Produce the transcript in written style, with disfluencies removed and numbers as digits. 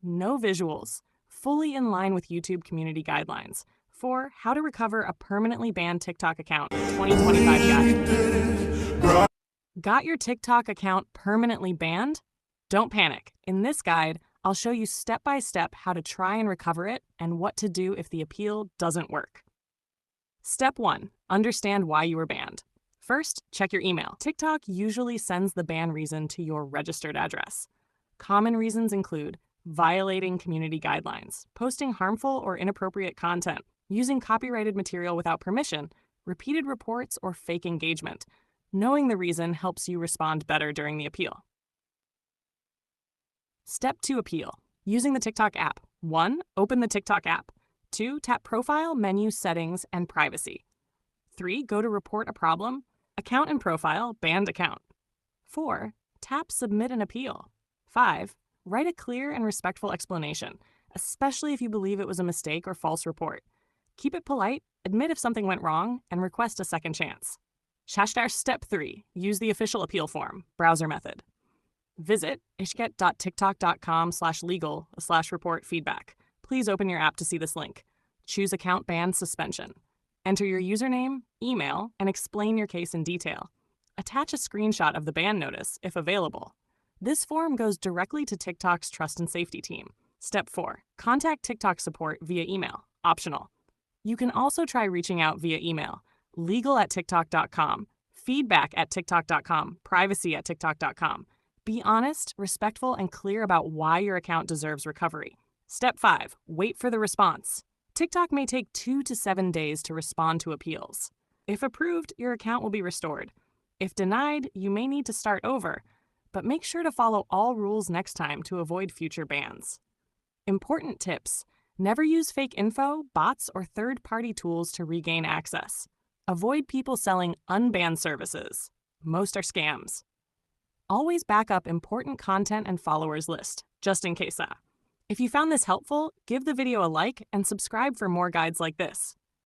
No visuals, fully in line with YouTube community guidelines. 4. How to recover a permanently banned TikTok account, 2025 guide. Got your TikTok account permanently banned? Don't panic. In this guide, I'll show you step by step how to try and recover it and what to do if the appeal doesn't work. Step 1. Understand why you were banned. First, check your email. TikTok usually sends the ban reason to your registered address. Common reasons include violating community guidelines, posting harmful or inappropriate content, using copyrighted material without permission, repeated reports, or fake engagement. Knowing the reason helps you respond better during the appeal. Step 2. Appeal. Using the TikTok app. 1. Open the TikTok app. 2. Tap Profile, Menu, Settings, and Privacy. 3. Go to Report a Problem. Account and Profile, Banned Account. 4. Tap Submit an Appeal. 5. Write a clear and respectful explanation, especially if you believe it was a mistake or false report. Keep it polite, admit if something went wrong, and request a second chance. Step 3. Use the official appeal form, browser method. Visit ishket.tiktok.com/legal/report feedback. Please open your app to see this link. Choose Account Ban Suspension. Enter your username, email, and explain your case in detail. Attach a screenshot of the ban notice, if available. This form goes directly to TikTok's Trust and Safety team. Step 4. Contact TikTok support via email, optional. You can also try reaching out via email, legal@tiktok.com, feedback@tiktok.com, privacy@tiktok.com. Be honest, respectful, and clear about why your account deserves recovery. Step 5. Wait for the response. TikTok may take 2 to 7 days to respond to appeals. If approved, your account will be restored. If denied, you may need to start over, but make sure to follow all rules next time to avoid future bans. Important tips. Never use fake info, bots, or third-party tools to regain access. Avoid people selling unbanned services. Most are scams. Always back up important content and followers list, just in case. If you found this helpful, give the video a like and subscribe for more guides like this.